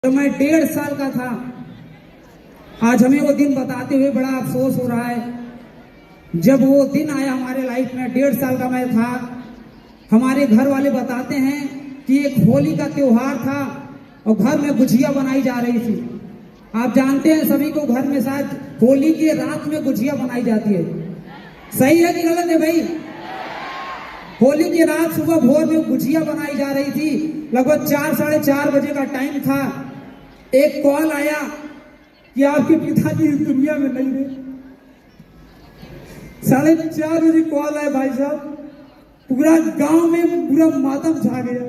जब मैं 1.5 साल का था, आज हमें वो दिन बताते हुए बड़ा अफसोस हो रहा है। जब वो दिन आया हमारे लाइफ में, 1.5 साल का मैं था, हमारे घर वाले बताते हैं कि एक होली का त्योहार था और घर में गुजिया बनाई जा रही थी। आप जानते हैं सभी को घर में शायद होली की रात में गुजिया बनाई जाती है। सही है कि गलत है भाई? होली की रात सुबह भोर में गुजिया बनाई जा रही थी। लगभग 4 साढ़े 4 बजे का टाइम था। एक कॉल आया कि आपके पिताजी इस दुनिया में नहीं रहे। 4:30 बजे कॉल आया भाई साहब, पूरा गांव में पूरा मातम छा गया।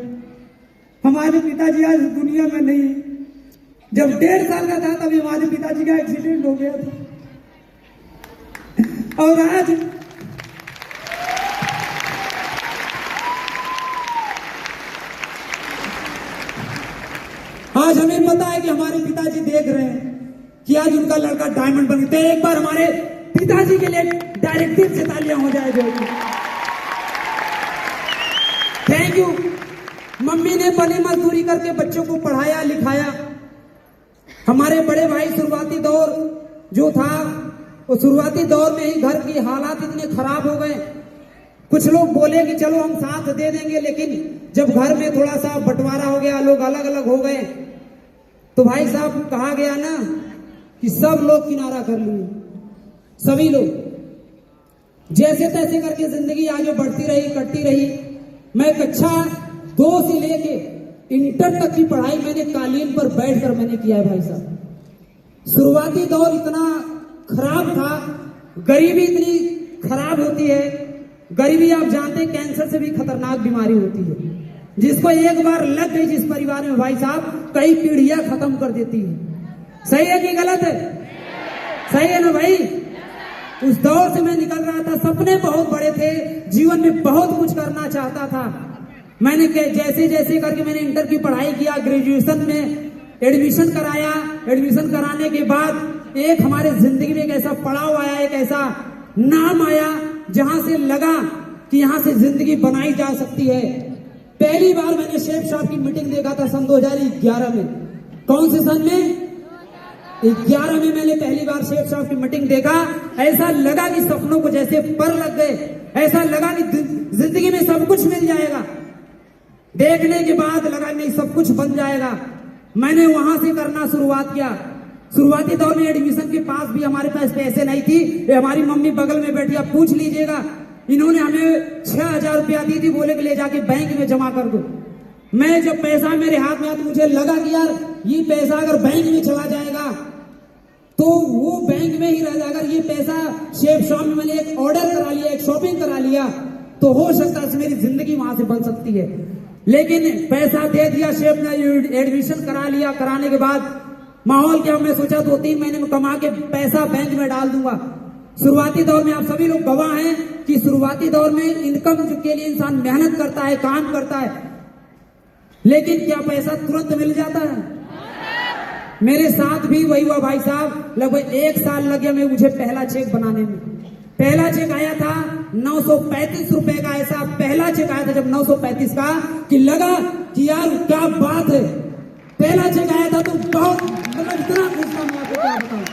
हमारे पिताजी आज दुनिया में नहीं। जब 1.5 साल का था तभी हमारे पिताजी का एक्सीडेंट हो गया था। और आज हमें पता है कि हमारे पिताजी देख रहे हैं कि आज उनका लड़का डायमंड बन गया। एक बार हमारे पिताजी के लिए डायरेक्टिव से तालियां हो जाए। Thank you. मम्मी ने पली मजदूरी करके बच्चों को पढ़ाया लिखाया। हमारे बड़े भाई शुरुआती दौर जो था, वो शुरुआती दौर में ही घर की हालात इतने खराब हो गए। कुछ लोग बोले कि चलो हम साथ दे देंगे, लेकिन जब घर में थोड़ा सा बंटवारा हो गया, लोग अलग अलग हो गए, तो भाई साहब कहा गया ना कि सब लोग किनारा कर लिए। सभी लोग जैसे तैसे करके जिंदगी आगे बढ़ती रही, कटती रही। मैं कक्षा 2 से लेके इंटर तक की पढ़ाई मैंने कालीन पर बैठकर मैंने किया है भाई साहब। शुरुआती दौर इतना खराब था, गरीबी इतनी खराब होती है। गरीबी आप जानते हैं कैंसर से भी खतरनाक बीमारी होती है, जिसको एक बार लग गई जिस परिवार में भाई साहब, कई पीढ़ियां खत्म कर देती है। सही है कि गलत है? सही है ना भाई? उस दौर से मैं निकल रहा था। सपने बहुत बड़े थे, जीवन में बहुत कुछ करना चाहता था। मैंने जैसे जैसे करके मैंने इंटर की पढ़ाई किया, ग्रेजुएशन में एडमिशन कराया। एडमिशन कराने के बाद एक हमारे जिंदगी में एक ऐसा पड़ाव आया, एक ऐसा नाम आया जहां से लगा कि यहां से जिंदगी बनाई जा सकती है। पहली बार मैंने शेफ साहब की मीटिंग देखा था सन 2011 में। कौन से सन में? 11 में मैंने पहली बार शेफ साहब की मीटिंग देखा। ऐसा लगा कि सपनों को जैसे पर लग गए। ऐसा लगा कि जिंदगी में सब कुछ मिल जाएगा। देखने के बाद लगा नहीं, सब कुछ बन जाएगा। मैंने वहां से करना शुरुआत किया। शुरुआती दौर में एडमिशन के पास भी हमारे पास पैसे नहीं थी। हमारी मम्मी बगल में बैठी, आप पूछ लीजिएगा। इन्होंने हमें 6000 रुपया दी थी, बोले कि ले जाके बैंक में जमा कर दो। मैं जब पैसा मेरे हाथ में आया तो मुझे लगा कि यार ये पैसा अगर बैंक में चला जाएगा तो वो बैंक में ही रह जाएगा। ये पैसा शेफ शॉप में मैंने एक ऑर्डर करा लिया, एक शॉपिंग करा लिया, तो हो सकता है मेरी जिंदगी वहां से बन सकती है। लेकिन पैसा दे दिया, शेफ ने एडमिशन करा लिया। कराने के बाद माहौल क्या, मैं सोचा 2-3 महीने में कमा के पैसा बैंक में डाल दूंगा। शुरुआती दौर में आप सभी लोग गवाह हैं कि शुरुआती दौर में इनकम के लिए इंसान मेहनत करता है, काम करता है, लेकिन क्या पैसा तुरंत मिल जाता है? मेरे साथ भी वही हुआ भाई साहब। लगभग 1 साल लग गया मुझे पहला चेक बनाने में। पहला चेक आया था 935 रुपए का। ऐसा पहला चेक आया था जब 935 का, कि लगा कि यार क्या बात है। पहला चेक आया था तो बहुत मतलब इतना खुश था, मैं आपको क्या बताऊं।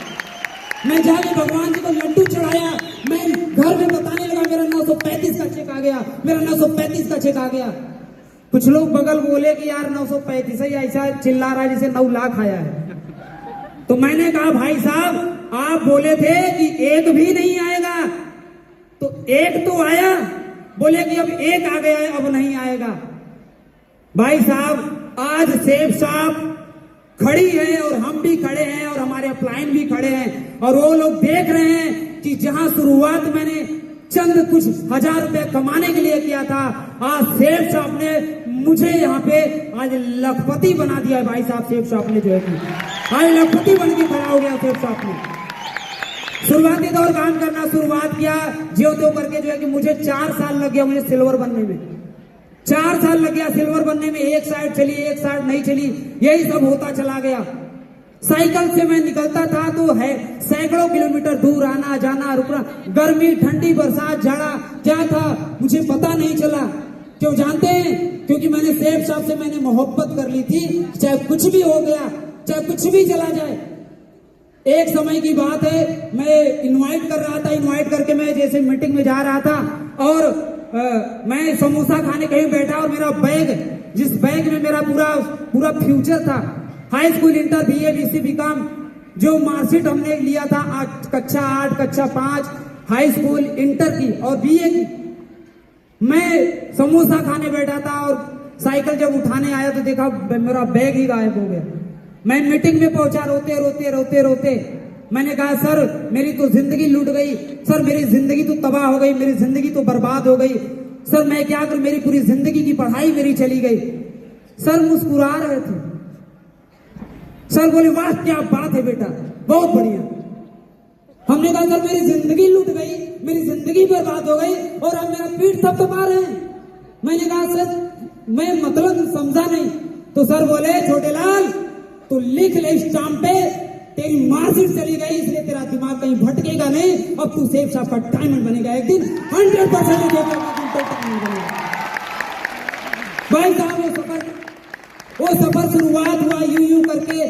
मैं जाके भगवान जी को लड्डू चढ़ाया। मैं घर में बताने लगा मेरा 935 का चेक आ गया, मेरा 935 का चेक आ गया। कुछ लोग बगल बोले कि यार 935 ही ऐसा चिल्ला रहा है जैसे 9 लाख आया है। तो मैंने कहा भाई साहब आप बोले थे कि एक भी नहीं आएगा, तो एक तो आया। बोले कि अब एक आ गया है, अब नहीं आएगा। भाई साहब आज शेफ साहब खड़ी है और हम भी खड़े हैं और हमारे अपलाइन भी खड़े हैं, और वो लोग देख रहे हैं कि जहां शुरुआत मैंने चंद कुछ 1000 रुपए कमाने के लिए किया था, आज शेफ साहब ने मुझे यहाँ पे आज लखपति बना दिया है। भाई साहब शेफ साहब ने जो है आज लखपति बन के खड़ा हो गया शेफ साहब ने। शुरुआती दौर काम करना शुरुआत किया, ज्यों त्यों करके जो है कि मुझे 4 साल लग गया मुझे सिल्वर बनने में। 4 साल लग गया सिल्वर बनने में। एक साइड चली, एक साइड नहीं चली, यही सब होता चला गया। साइकिल से मैं निकलता था तो है सैकड़ों किलोमीटर दूर आना जाना, रुकना, गर्मी ठंडी बरसात जाड़ा क्या था मुझे पता नहीं चला। क्यों जानते हैं? क्योंकि मैंने शेफ साहब से मैंने मोहब्बत कर ली थी। चाहे कुछ भी हो गया चाहे कुछ भी चला जाए। एक समय की बात है, मैं इनवाइट कर रहा था, इनवाइट करके मैं जैसे मीटिंग में जा रहा था और मैं समोसा खाने कहीं बैठा और मेरा बैग, जिस बैग में मेरा पूरा फ्यूचर था, high school, inter, BA, BC, BCom, जो मार्कशीट हमने लिया था कक्षा 8, कक्षा 5, हाई स्कूल, इंटर की और बीए की, मैं समोसा खाने बैठा था और साइकिल जब उठाने आया तो देखा मेरा बैग ही गायब हो गया। मैं मीटिंग में पहुंचा रोते। मैंने कहा सर मेरी तो जिंदगी लूट गई, सर मेरी जिंदगी तो तबाह हो गई, मेरी जिंदगी तो बर्बाद हो गई, सर मैं क्या करूं, मेरी पूरी जिंदगी की पढ़ाई मेरी चली गई। सर मुस्कुरा रहे थे, सर बोले वाह क्या बात है बेटा, बहुत बढ़िया। हमने कहा सर मेरी जिंदगी लूट गई, मेरी जिंदगी बर्बाद हो गई और अब मेरा पीठ थपथपा रहे हैं। मैंने कहा सर मैं मतलब समझा नहीं। तो सर बोले छोटे लाल तू लिख ले स्टाम्प पे, तेरी मार्कशीट चली गई इसलिए तेरा दिमाग कहीं भटकेगा नहीं, अब तू सेफ साहब का डायमंड बनेगा एक दिन, 100% भाई साहब। वो सफर शुरुआत हुआ यूं करके।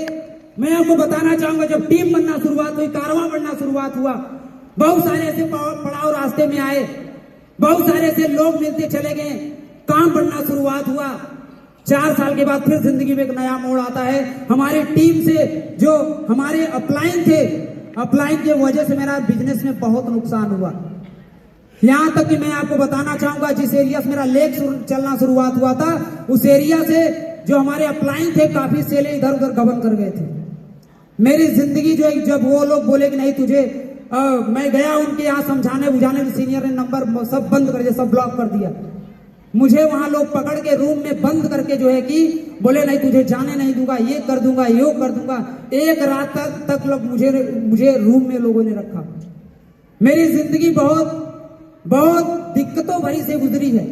मैं आपको बताना चाहूंगा जब टीम बनना शुरुआत हुई, कारवां बनना शुरुआत हुआ, बहुत सारे ऐसे पड़ाव रास्ते में आए, बहुत सारे ऐसे लोग मिलते चले गए, काम बढ़ना शुरुआत हुआ। 4 साल के बाद फिर जिंदगी में एक नया मोड़ आता है। हमारी टीम से जो हमारे अपलाइन थे, अपलाइन की वजह से मेरा बिजनेस में बहुत नुकसान हुआ। यहां तक कि मैं आपको बताना चाहूंगा जिस एरिया से मेरा लेग चलना शुरुआत हुआ था, उस एरिया से जो हमारे अपलाइन थे काफी सेले इधर उधर गबन कर गए थे। मेरी जिंदगी जो है, जब वो लोग बोले कि नहीं तुझे मैं गया उनके यहाँ समझाने बुझाने, सीनियर ने नंबर सब बंद कर दिया, सब ब्लॉक कर दिया। मुझे वहां लोग पकड़ के रूम में बंद करके जो है कि बोले नहीं तुझे जाने नहीं दूंगा, ये कर दूंगा, यो कर दूंगा। एक रात तक लोग मुझे रूम में लोगों ने रखा। मेरी जिंदगी बहुत दिक्कतों भरी से गुजरी है।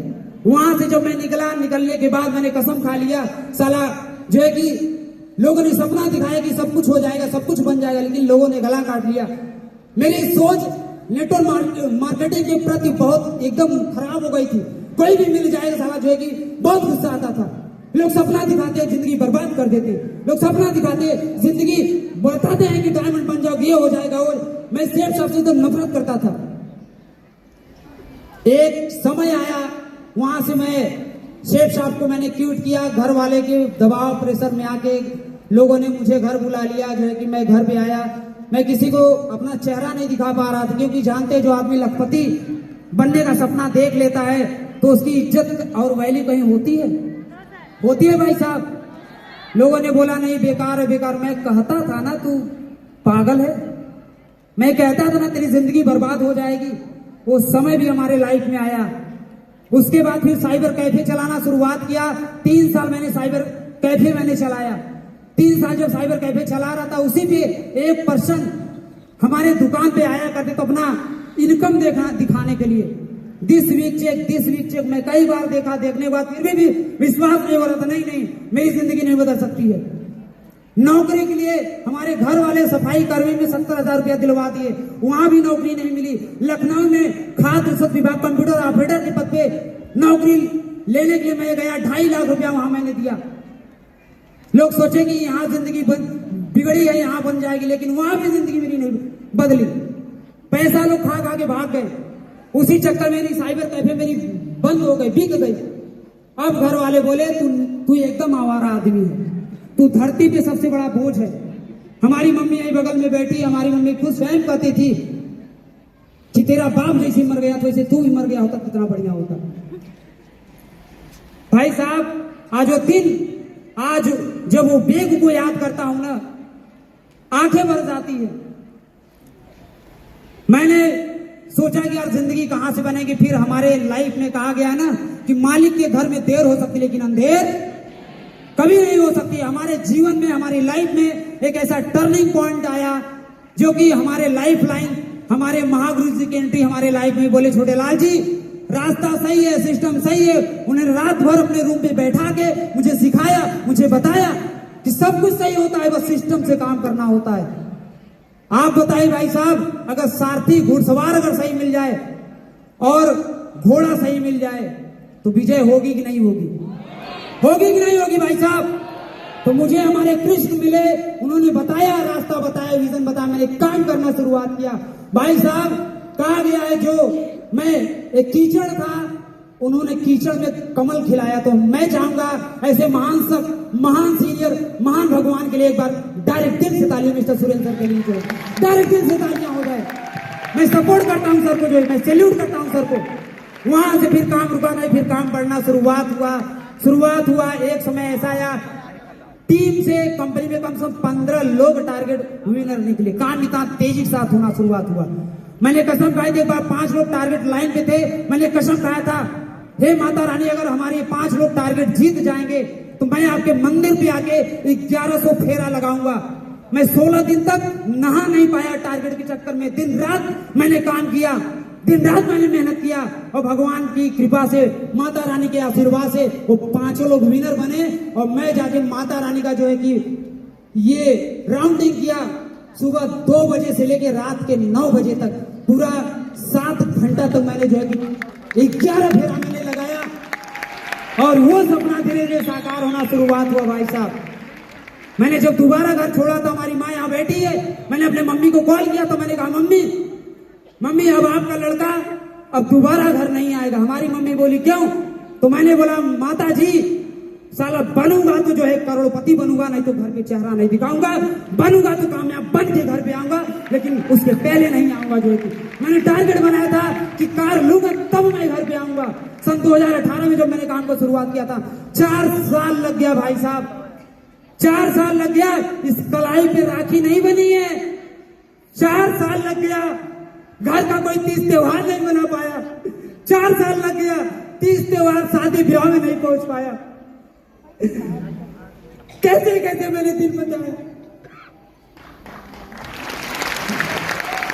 वहां से जब मैं निकलने के बाद मैंने कसम खा लिया, साला जो है कि लोगों ने सपना दिखाया कि सब कुछ हो जाएगा, सब कुछ बन जाएगा, लेकिन लोगों ने गला काट लिया। मेरी सोच नेटवर्क मार्केटिंग के प्रति बहुत एकदम खराब हो गई थी। कोई भी मिल जाएगा साला जो है कि बहुत गुस्सा आता था। लोग सपना दिखाते हैं, जिंदगी बर्बाद कर देते। लोग सपना दिखाते हैं, जिंदगी बताते हैं कि डायमंड बन जाओ, ये हो जाएगा। और मैं सेठ साहब से एकदम नफरत करता था। एक समय आया, वहां से मैं शेख साहब को मैंने क्यूट किया, घर वाले के दबाव प्रेशर में आके लोगों ने मुझे घर बुला लिया। जो है कि मैं घर पे आया, मैं किसी को अपना चेहरा नहीं दिखा पा रहा था, क्योंकि जानते जो आदमी लखपति बनने का सपना देख लेता है तो उसकी इज्जत और वैल्यू कहीं होती है भाई साहब। लोगों ने बोला नहीं बेकार है बेकार। मैं कहता था ना तू पागल है, मैं कहता था ना तेरी जिंदगी बर्बाद हो जाएगी। वो समय भी हमारे लाइफ में आया। उसके बाद फिर साइबर कैफे चलाना शुरुआत किया। 3 साल मैंने साइबर कैफे मैंने चलाया। 3 साल जब साइबर कैफे चला रहा था, उसी पे 1% हमारे दुकान पे आया करते तो अपना इनकम दिखाने के लिए दिस वीक चेक मैं कई बार देखा। देखने के बाद फिर भी विश्वास नहीं हो रहा था, नहीं मेरी जिंदगी नहीं बदल सकती है। नौकरी के लिए हमारे घर वाले सफाई कर्मी में 70,000 रुपया दिलवा दिए, वहां भी नौकरी नहीं मिली। लखनऊ में खाद्य रसद विभाग कंप्यूटर ऑपरेटर के पद पे नौकरी लेने के लिए मैं गया, 2.5 लाख रुपया वहां मैंने दिया। लोग सोचे कि यहाँ जिंदगी बिगड़ी है, यहाँ बन जाएगी, लेकिन वहां भी जिंदगी मेरी नहीं बदली। पैसा लोग खा के भाग गए। उसी चक्कर में साइबर कैफे मेरी बंद हो गई, बिक गई। अब घर वाले बोले तू एकदम आवारा आदमी है, तू धरती पे सबसे बड़ा बोझ है। हमारी मम्मी यही बगल में बैठी, हमारी मम्मी खुद स्वयं कहती थी कि तेरा बाप जैसे मर गया तो वैसे तू भी मर गया होता कितना बढ़िया होता। भाई साहब आज जब वो बेग को याद करता हूं ना, आंखें भर जाती है। मैंने सोचा कि यार जिंदगी कहां से बनेगी। फिर हमारे लाइफ में कहा गया ना कि मालिक के घर में देर हो सकती लेकिन अंधेर कभी नहीं हो सकती। हमारे जीवन में, हमारी लाइफ में एक ऐसा टर्निंग पॉइंट आया जो कि हमारे लाइफ लाइन, हमारे महागुरु जी की एंट्री हमारे लाइफ में। बोले छोटे लाल जी रास्ता सही है, सिस्टम सही है। उन्होंने रात भर अपने रूम पे बैठा के मुझे सिखाया, मुझे बताया कि सब कुछ सही होता है, बस सिस्टम से काम करना होता है। आप बताइए भाई साहब, अगर सारथी घुड़सवार अगर सही मिल जाए और घोड़ा सही मिल जाए तो विजय होगी कि नहीं होगी? होगी कि नहीं होगी भाई साहब? तो मुझे हमारे कृष्ण मिले, उन्होंने बताया, रास्ता बताया, विजन बताया, मैंने काम करना शुरुआत किया। भाई साहब, कहा गया है जो मैं एक कीचड़ था, उन्होंने कीचड़ में कमल खिलाया। तो मैं चाहूंगा ऐसे महान सब, महान सीनियर, महान भगवान के लिए एक बार डायरेक्ट दिल से तालियां मिस्टर सुरेंद्र सर के लिए, जो डायरेक्ट दिल से तालियां हो जाए। मैं सपोर्ट करता हूं सर को, जो मैं सैल्यूट करता हूं सर को। वहां से फिर काम रुका नहीं, फिर काम बढ़ना शुरुआत हुआ। एक समय ऐसा आया, टीम से कंपनी में कम से कम 15 लोग टारगेट विनर निकले। काम इतना तेजी के साथ होना शुरुआत हुआ। मैंने कसम खाई थी, एक बार 5 लोग टारगेट लाइन पे थे, मैंने कसम खाया था, हे माता रानी, अगर हमारे 5 लोग टारगेट जीत जाएंगे तो मैं आपके मंदिर पे आके 1100 फेरा लगाऊंगा। मैं 16 दिन तक नहा नहीं पाया टारगेट के चक्कर में। दिन रात मैंने काम किया, दिन रात मैंने मेहनत किया, और भगवान की कृपा से, माता रानी के आशीर्वाद से वो 5 लोग विनर बने। और मैं जाके माता रानी का जो है कि ये राउंडिंग किया, सुबह 2 बजे से लेके रात के 9 बजे तक, पूरा 7 घंटा तक मैंने जो है कि 11 फेरा मैंने लगाया, और वो सपना धीरे धीरे साकार होना शुरुआत हुआ। भाई साहब, मैंने जब दोबारा घर छोड़ा तो हमारी माँ यहाँ बैठी है, मैंने अपने मम्मी को कॉल किया, तो मैंने कहा, मम्मी अब आपका लड़का अब दोबारा घर नहीं आएगा। हमारी मम्मी बोली, क्यों? तो मैंने बोला, माता जी, साला बनूंगा तो जो है करोड़पति बनूंगा, नहीं तो घर के चेहरा नहीं दिखाऊंगा। बनूंगा तो कामयाब बन के घर पे आऊंगा, लेकिन उसके पहले नहीं आऊंगा। जो है मैंने टारगेट बनाया था कि कार लूंगा तब मैं घर पे आऊंगा। सन 2018 में जब मैंने काम को शुरुआत किया था, 4 साल लग गया भाई साहब, 4 साल लग गया। इस कलाई पे राखी नहीं बनी है, 4 साल लग गया। घर का कोई 30 त्योहार नहीं बना पाया, 4 साल लग गया। 30 त्योहार शादी ब्याह में नहीं पहुंच पाया। कैसे कैसे मैंने दिन बताया।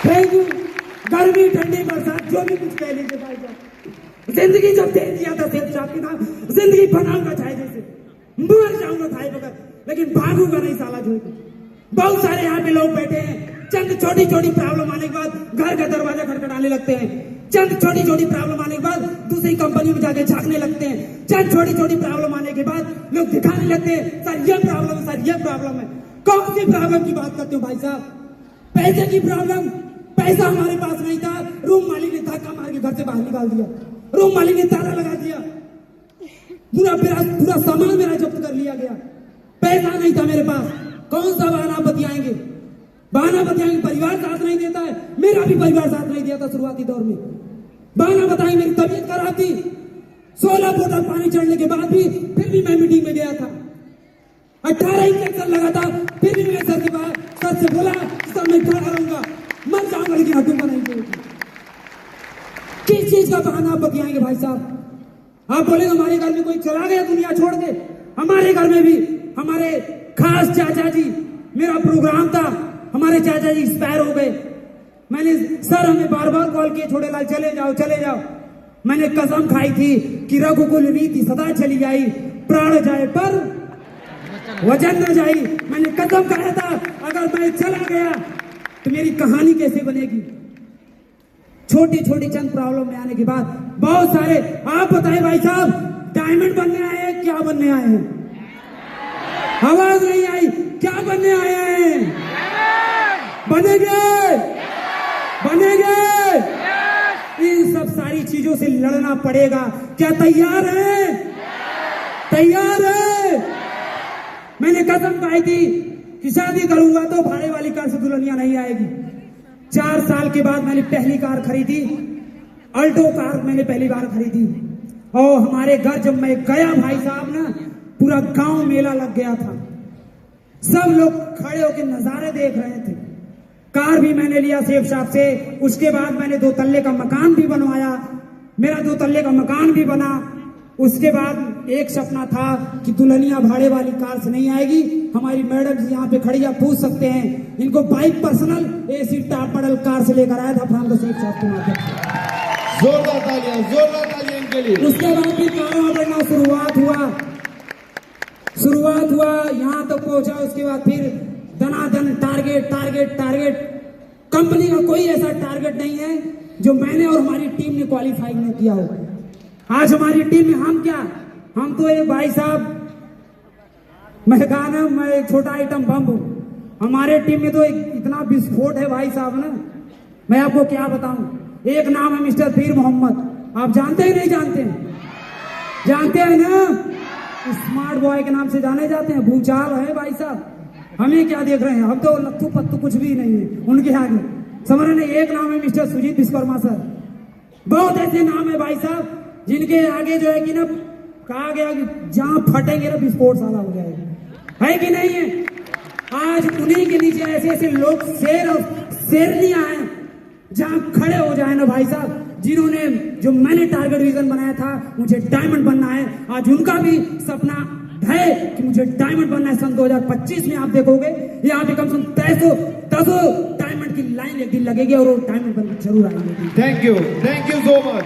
Thank you. गर्मी, ठंडी, बरसात, जो भी कुछ कह लीजिए भाई साहब, जिंदगी जब दे दिया था सेठ साहब की था, जिंदगी बनाऊंगा चाहे जैसे, मर जाऊंगा खाए बगैर, लेकिन भागूंगा नहीं साला। जो बहुत सारे यहाँ पे लोग बैठे हैं, चंद छोटी छोटी प्रॉब्लम आने के बाद घर का दरवाजा खटखटाने लगते हैं, चंद छोटी छोटी प्रॉब्लम आने के बाद दूसरी कंपनी में जाके झांकने लगते हैं, चंद छोटी छोटी प्रॉब्लम आने के बाद लोग दिखाने लगते हैं, सर ये प्रॉब्लम है, सर ये प्रॉब्लम है। कौन सी प्रॉब्लम की बात करते हो भाई साहब? पैसे की प्रॉब्लम। पैसा हमारे पास नहीं था, रूम मालिक ने धक्का मार के घर से बाहर निकाल दिया, रूम मालिक ने ताला लगा दिया, पूरा सामान मेरा जब्त कर लिया गया। पैसा नहीं था मेरे पास, कौन सा बहाना बतियाएंगे? परिवार साथ नहीं देता है, मेरा भी परिवार साथ नहीं दिया था शुरुआती दौर में। बहाना बताएंगे, मेरी तबीयत खराब थी, 16 बोतल पानी चढ़ने के बाद भी फिर भी मैं मीटिंग में गया था, 18 इंजेक्शन लगा था, फिर भी मैं सर से बोला, सर मैं खड़ा रहूंगा, मर जाऊंगा लेकिन हटूंगा नहीं। किस चीज का बहाना आप बतियाएंगे भाई साहब? आप बोले हमारे घर में कोई चला गया दुनिया छोड़ के, हमारे घर में भी हमारे खास चाचा जी, मेरा प्रोग्राम था, हमारे चाचा जी एक्सपायर हो गए। मैंने सर हमें बार बार कॉल किए, छोटे लाल चले जाओ। मैंने कसम खाई थी कि रघुकुल रीति सदा चली आई, प्राण जाए पर वजन न जाई। मैंने कसम खाया था, अगर मैं चला गया तो मेरी कहानी कैसे बनेगी? छोटी छोटी चंद प्रॉब्लम में आने के बाद बहुत सारे, आप बताएं भाई साहब, डायमंड बनने आए हैं, क्या बनने आए हैं? आवाज नहीं आई, क्या बनने आए हैं? बनेंगे। इन सब सारी चीजों से लड़ना पड़ेगा। क्या तैयार है? मैंने कसम खाई थी कि शादी करूंगा तो भाड़े वाली कार से दुल्हनिया नहीं आएगी। 4 साल के बाद मैंने पहली कार खरीदी, अल्टो कार मैंने पहली बार खरीदी। और हमारे घर जब मैं गया भाई साहब ना, पूरा गांव मेला लग गया था, सब लोग खड़े होकर नजारे देख रहे थे। कार भी मैंने लिया सेफ शॉप से, उसके बाद मैंने 2 तल्ले का मकान भी बनवाया, मेरा 2 तल्ले का मकान भी बना। उसके बाद एक सपना था कि दुल्हनिया भाड़े वाली कार से नहीं आएगी। हमारी मैडम यहाँ पे खड़ी, आप पूछ सकते हैं, इनको bike personal AC top model car से लेकर आया था फ्राम द सेफ शॉप के माध्यम से। जोरदार तालियां इनके लिए। उसके बाद फिर कारोबार बढ़ना शुरुआत हुआ, यहाँ तक पहुंचा। उसके बाद फिर दनादन टारगेट। कंपनी का कोई ऐसा टारगेट नहीं है जो मैंने और हमारी टीम ने क्वालिफाई न किया हो। आज हमारी टीम में हम तो एक भाई साहब मैं कहा ना, मैं एक छोटा आइटम बम हूँ। हमारे टीम में तो इतना विस्फोट है भाई साहब ना, मैं आपको क्या बताऊं। एक नाम है मिस्टर पीर मोहम्मद, आप जानते हैं नहीं जानते हैं? जानते हैं ना, स्मार्ट बॉय के नाम से जाने जाते हैं, भूचाल है भाई साहब। हमें क्या देख रहे हैं, हम तो लत्थू पत्तू कुछ भी नहीं है उनके आगे, समझ रहे हैं। एक नाम है मिस्टर सुजीत विश्वकर्मा सर। बहुत ऐसे नाम है भाई साहब जिनके आगे जो है कि ना, कहा गया कि जहां फटेंगे ना विस्फोट साला हो जाएगा, है कि नहीं है? आज उन्हीं के नीचे ऐसे ऐसे लोग शेर और शेरनियां हैं, जहां खड़े हो जाए ना भाई साहब, जिन्होंने, जो मैंने टारगेट विजन बनाया था, मुझे डायमंड बनना है, आज उनका भी सपना है कि मुझे डायमंड बनना है। सन 2025 में आप देखोगे यहाँ पे कम से कम 10 डायमंड की लाइन एक दिन लगेगी और वो डायमंड बनकर जरूर आएंगे। Thank you so much.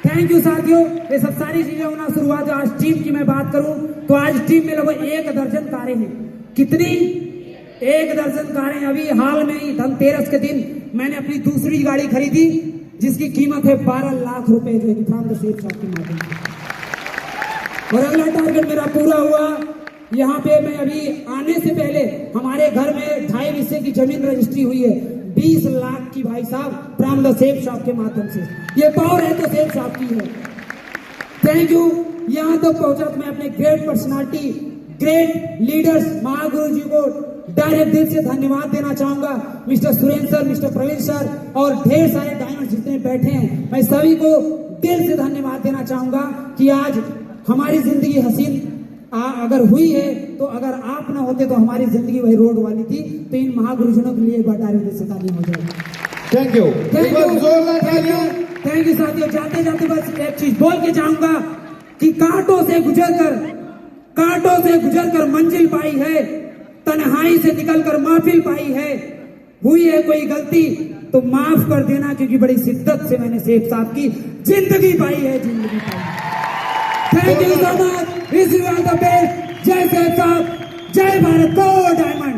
Thank you साथियों। ये सब सारी चीजें होना शुरुआत। आज टीम की मैं बात करूं तो आज टीम में लगभग 1 दर्जन कारें हैं। कितनी? 1 दर्जन कारें। अभी हाल में ही धनतेरस के दिन मैंने अपनी दूसरी गाड़ी खरीदी जिसकी कीमत है 12 लाख रुपए, जो है फ्रॉम द सेफ शॉप के माध्यम से। और अगला टारगेट मेरा पूरा हुआ। यहाँ पे मैं अभी आने से पहले हमारे घर में 2.5 हिस्से की जमीन रजिस्ट्री हुई है 20 लाख की भाई साहब, फ्रॉम द सेफ शॉप के माध्यम से। ये पावर है तो सेफ शॉप की है। Thank you. यहाँ तक पहुंचा तो मैं अपने great personality, great leaders Mahaguru ji को डायरेक्ट दिल से धन्यवाद देना चाहूंगा। Mister Surendra sir, mister Praveen sir और ढेर सारे डायमंड जितने बैठे हैं, मैं सभी को दिल से धन्यवाद देना चाहूंगा कि आज हमारी जिंदगी हसीन अगर हुई है तो अगर आप ना होते तो हमारी जिंदगी वही रोड वाली थी। तो इन महागुरुजनों के लिए एक बार डायरेक्ट से ताली हो जाए। Thank you. थैंक यू साथियों। जाते जाते बस एक चीज बोल के जाऊंगा कि कांटों से गुजर कर मंजिल पाई है, तन्हाई से निकलकर महफिल पाई है। हुई है कोई गलती तो माफ कर देना, क्योंकि बड़ी शिद्दत से मैंने सेठ साहब की जिंदगी पाई है, जिंदगी पाई। Thank you so much. Wish you all the best. जय सेठ साहब, जय भारत। 2 डायमंड।